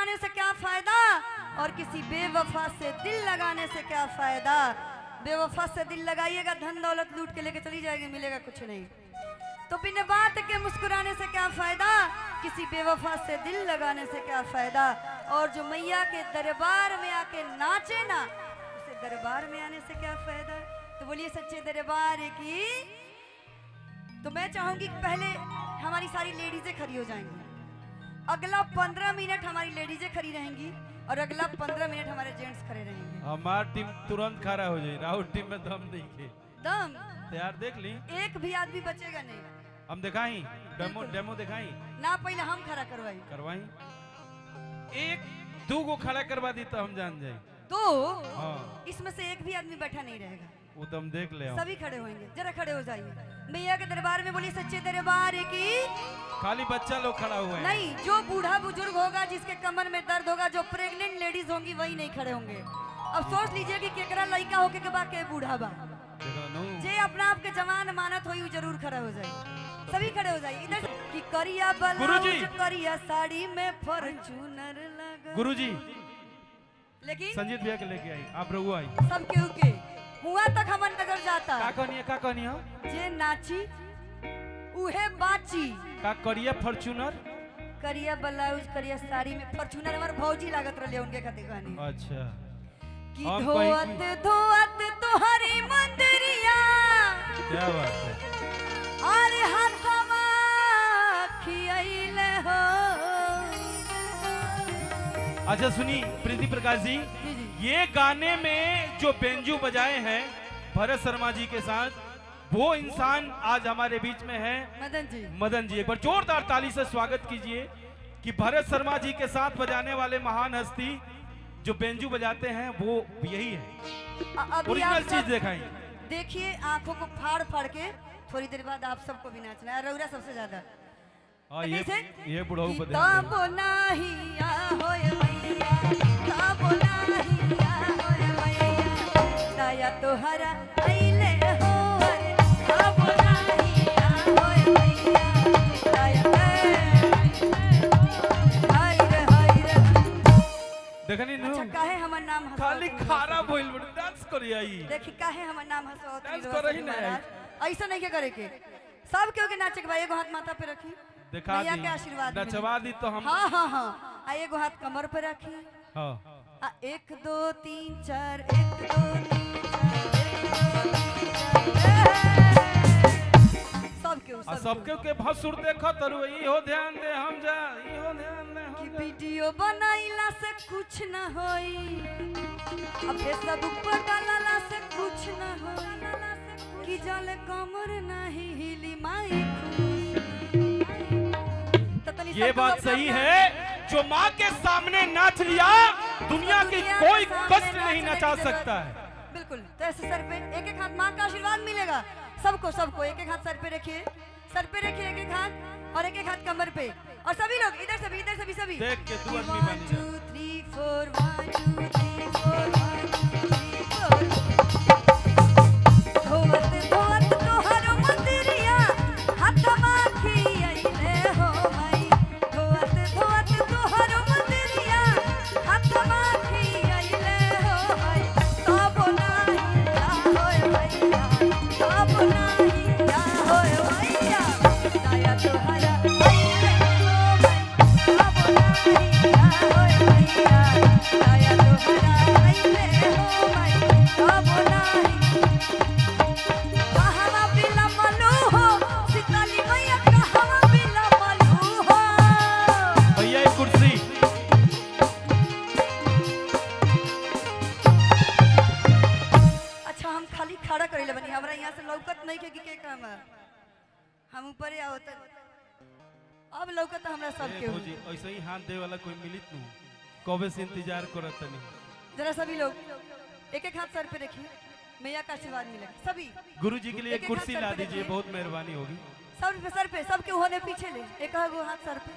मुस्कुराने से क्या फायदा और किसी बेवफा से दिल लगाने से क्या फायदा। बेवफा से दिल लगाइएगा, धन दौलत लूट के लेके चली जाएगी, मिलेगा कुछ नहीं। तो बिना बात के मुस्कुराने से क्या फायदा, किसी बेवफा से दिल लगाने से क्या फायदा। और जो मैया के दरबार में आके नाचे ना, उसे दरबार में आने से क्या फायदा। तो बोलिए सच्चे दरबार की। तो मैं चाहूंगी कि पहले हमारी सारी लेडीजें खड़ी हो जाएंगी, अगला 15 मिनट हमारी लेडीजें खड़ी रहेंगी और अगला 15 मिनट हमारे जेंट्स खड़े रहेंगे। हमारी टीम तुरंत खड़ा हो जाए, राहुल टीम में दम देखे दम यार देख ली, एक भी आदमी बचेगा नहीं। हम दिखाई डेमो दिखाई ना, पहले हम खड़ा करवाई, एक दो को खड़ा करवा दी तो हम जान जाए। तो हाँ। इसमें से एक भी आदमी बैठा नहीं रहेगा, वो तो हम देख ले, सभी खड़े होंगे। जरा खड़े हो जाइए मैया के दरबार में। बोलिए सच्चे दरबार की। खाली बच्चा लोग खड़ा हुए हैं। नहीं, जो बूढ़ा बुजुर्ग होगा, जिसके कमर में दर्द होगा, जो प्रेग्नेंट लेडीज होंगी, वही नहीं खड़े होंगे। अब सोच लीजिए कि केकरा लड़का होके के बाद के बूढ़ा बा, जे अपना आप के जवान मानत होई जरूर खड़ा हो जाए। सभी खड़े हो जाइए इधर कि करिया ब्लाउज करिया साड़ी में फॉर्च्यूनर लगा। गुरुजी लेकिन संजीत भैया के लेके आई, आप रघु आई, सब केहू के हुआ तक हमन नजर जाता। का कहनी है जे नाची उहे बाची। का करिया फॉर्च्यूनर, करिया ब्लाउज करिया साड़ी में फॉर्च्यूनर हमार भौजी लागत रहे उनके खातिर गाने। अच्छा कि धोअत धोअत तोहरी मंदिरिया, क्या बात है। अरे हाथवा खियाइले हो। अच्छा सुनी प्रीति प्रकाश जी, ये गाने में जो बेंजू बजाए हैं भरत शर्मा जी के साथ, वो इंसान आज हमारे बीच में है मदन जी। मदन जी, एक बार जोरदार ताली से स्वागत कीजिए कि भरत शर्मा जी के साथ बजाने वाले महान हस्ती जो बेंजू बजाते हैं वो यही है। ओरिजिनल चीज दिखाई। देखिए आंखों को फाड़ फाड़ के थोड़ी देर बाद आप सबको भी नाचना है, रौरा सबसे ज्यादा। ये बुढ़ाऊ पर दया तोहरा अइले हो, ताबो नाही होय मैया, दया हाय रे। देखनी नु। अच्छा काहे हमर नाम हंसो खाली खारा बोल बड़ डांस करी आई। देखी काहे हमर नाम हंसो डांस कर रही ना, ऐसा नहीं के करे के। सब केहू के नाचे के भाई, एगो हाथ माथा पे रखी, दिखा दी, के आशीर्वाद नचवा दी तो हम। हाँ हाँ हाँ, आ एगो हाथ कमर पे रखी। हाँ। 1 2 3 4 1 2 3 4 सबके के भसुर देखो तरु, इहो ध्यान दे हम जा, इहो ध्यान दे कि वीडियो बनाइला से कुछ न होई, अब फेसबुक पर डालला से कुछ न होई, कि जल कमर नहीं हिली माई। ये बात सही है, जो माँ के सामने नाच लिया दुनिया की कोई कष्ट नहीं नचा सकता है। बिल्कुल। तो ऐसे सर पे एक एक हाथ माँ का आशीर्वाद मिलेगा सबको, सबको एक एक हाथ सर पे रखिए, सर पे रखिए एक एक हाथ, और एक एक हाथ कमर पे, और सभी लोग इधर से भी, इधर से भी सभी देख के तू आदमी बन जा। 1 2 3 4 1 2 3 4 1 2 3 4। धोवत धोवत तोहर मंदिरिया, हाथवा खियाइले हो भाई। धोवत धोवत तोहर मंदिरिया, हाथवा खियाइले हो भाई। ताबो नाही होय भैया, ताबो नाही होय भैया, दया तोहरा अइले हो भाई। ताबो नाही होय भैया, दया तोहरा अइले हो भाई। ताबो नाही कहवा बिला मलू हो, सीताली मैया कहवा बिला मलू हो। भैया एक कुर्सी। अच्छा हम खाली खड़ा करेले बनी, हमरा यहाँ से लौकत नहीं के काम है, हम ऊपर आओ त अब लौकत हमरा सब के। जी ऐसे ही हाथ दे वाला कोई मिलित नु, कबे से इंतजार करत तनी। जरा सभी लोग एक एक हाथ सर पे रखिए, मैया का आशीर्वाद मिलेगा सभी। गुरुजी के लिए एक कुर्सी ला दीजिए, बहुत मेहरबानी होगी। सर पे सबके होने पीछे ले एक हाथ सर पे।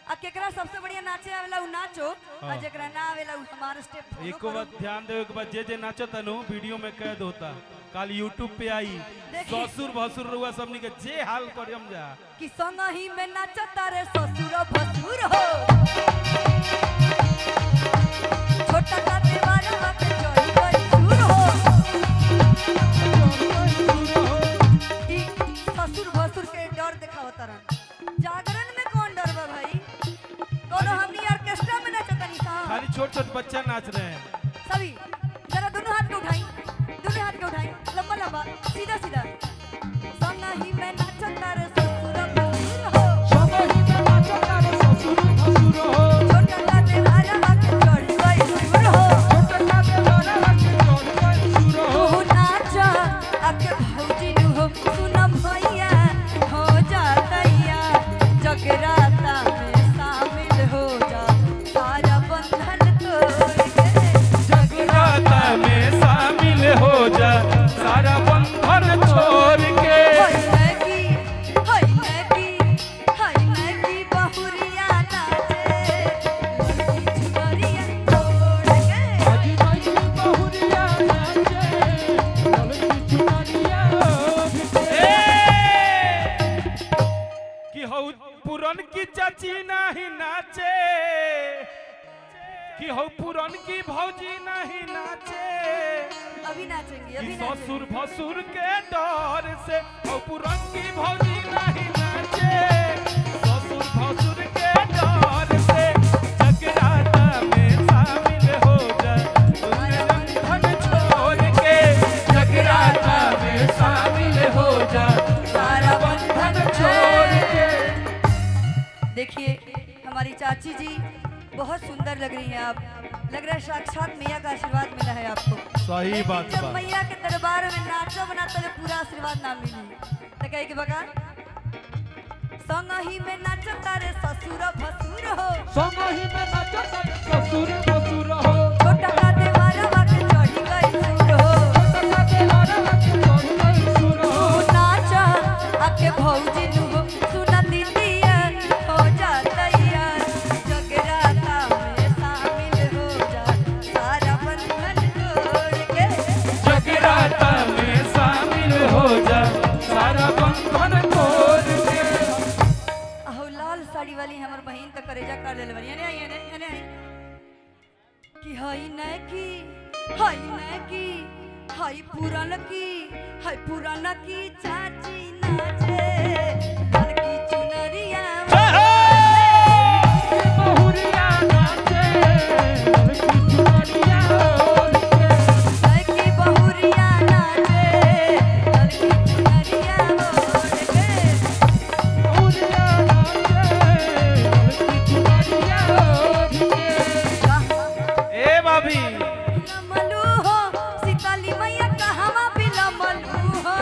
आ केकरा सबसे बढ़िया नाचे आवेला उ नाचो, आ जेकरा ना आवेला उ हमारा स्टेप फॉलो एको बात ध्यान देवे के बाद जे नाचो तनु वीडियो में कैद होता, कल यूट्यूब पे आई। ससुर भसुर रुआ सबनी के जे हाल करम जा कि संग ही में नाचता रे ससुर भसुर हो। छोटे छोटे बच्चा नाच रहे हैं। सभी जरा दोनों हाथ को उठाई, दोनों हाथ को उठाई, लंबा लंबा सीधा सीधा। संगा ही में नाचता रे ससुर भसुर हो, संगा ही में नाचता रे ससुर भसुर हो, छोटा का देवारा बाके चढ़ी गई सुर हो, छोटा का देवारा बाके चढ़ी गई सुर हो। तू नाच आके भौजी नु हो, सुना भैया हो जा तैया, जगराता में शामिल हो जा, सारा बंधन तोड़ के जगराता में शामिल हो जा, सारा बंधन छोड़ के। हाय नकी बहुरिया नाचे, लड़की छुरिया तोड़ के। आज नई बहुरिया नाचे, लड़की चुनरिया ए! कि हो पुरन की चाची नहीं नाचे, कि हो पुरन की भौजी नहीं नाचे, अभी नाचेंगे, कि अभी नाचेंगे। ससुर भसुर के डर से हो पुरन की भौजी नहीं नाचे, ससुर भसुर के डर से जगराता में शामिल हो जा, बंधन छोड़ के जगराता में शामिल हो जा, सारा बंधन छोड़ के। देखिए हमारी चाची जी बहुत सुंदर लग रही हैं आप, लग रहा है साक्षात मैया का आशीर्वाद मिला है आपको। सही लेकिन बात जब बा। मैया के दरबार में नाचो बना तो पूरा आशीर्वाद ना मिली तो कहे कि बका संगा ही में नाचता रे ससुर भसुर हो, संगा ही में नाचता रे ससुर भसुर हो, छोटा का देवारा बाके चढ़ी गई सुर हो, छोटा का देवारा बाके चढ़ी गई सुर हो। तू नाच आके भौजी नु हो, सुना दीदिया हो जा तैयार, जगराता में शामिल हो जा, सारा बंधन तोड़ के। जगराता में शामिल हो जा, सारा बंधन तोड़ के। अहो लाल साड़ी वाली हमर बहिन तो करेजा कर लेल बनी, ने आई कि हई न की हई पुरान की चाची नाचे, लड़की चुनरिया बहुरिया नाचे, लड़की चुनरिया ओढ़के। लड़की बहुरिया नाचे, लड़की चुनरिया ओढ़ के। बहुरिया नाचे, लड़की चुनरिया ओढ़के। ए भाभी बिलमलू हो सीताली मैया कहवा बिलमलू हो,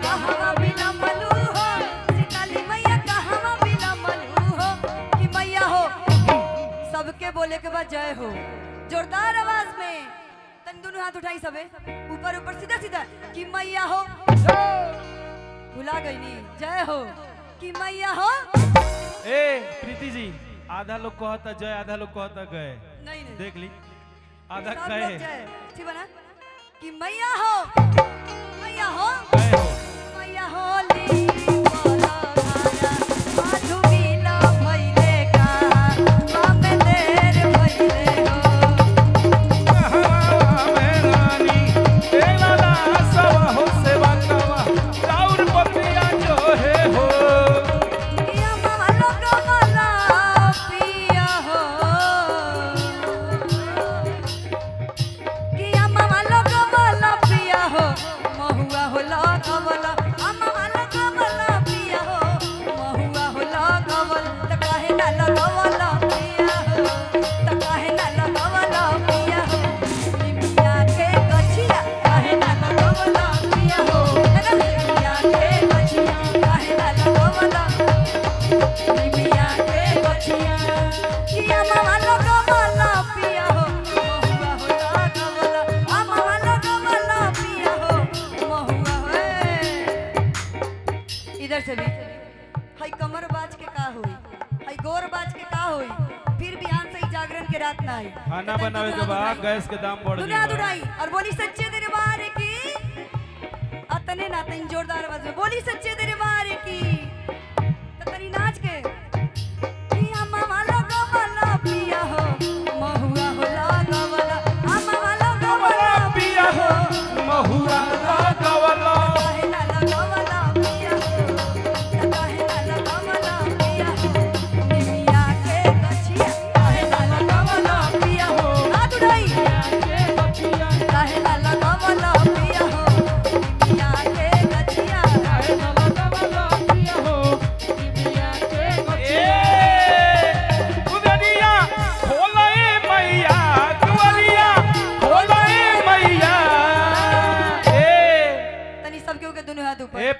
कहवा बिलमलू हो सीताली मैया कहवा बिलमलू हो, कि मैया हो सबके बोले के बाद जय हो, जोरदार आवाज में तन दोनों हाथ उठाई सबे ऊपर ऊपर सीधा सीधा, कि मैया हो भुला गई नी, जय हो कि मैया हो। ए प्रीति जी, आधा लोग कहता जय, आधा लोग कहता गए, नहीं नहीं देख ली आधा सब लोग गए जय, ठीक बना कि मैया हो गए हो। मैया होली बोलो गाना, माधु बिना भइले का, बामे देर भइले हो, में रानी तेला सब हो सेवा कवा, राउर पतिया जो है हो, किया मामा लोग वाला पिया हो, किया मामा लोग वाला पिया हो, महुआ हो लगवला, मामा लोग वाला पिया हो, महुआ हो लगवल, त काहे ना लगवला पिया हो, त काहे ना लगवला पिया हो, निमिया के गछिया काहे ना लगवला पिया हो, निमिया के गछिया काहे ना लगवला, निमिया के गछिया, किया मामा लोग वाला पिया हो, महुआ हो लगवला, मामा लोग वाला पिया हो, महुआ हो। इधर से भी हई कमर बाज के का होई, हई गोर बाज के का होई, फिर बिहान से ही जागरण के रात ना आई, खाना बनावे के बाद गैस के दाम बढ़ दुनिया गई। उड़ाई और बोली सच्चे दरबार की, अतने ना तन जोरदार आवाज में बोली सच्चे दरबार की, तो तनी नाच के पिया मामा लोगो वाला पिया हो, महुआ हो लगवला, मामा लोगो वाला पिया हो महुआ लगवला, काहे ना लगवला पिया हो, काहे ना लगवला पिया हो, निमिया के गछिया काहे ना लगवला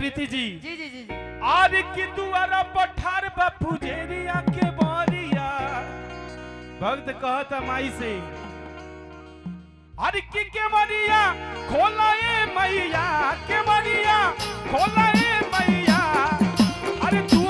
प्रीति जी जी जी जी जी आर की दुआरा पठार बापू जेरिया के बारिया भक्त कहता माई से अरे की के मरिया खोलाए मैया के मरिया खोलाए मैया अरे तू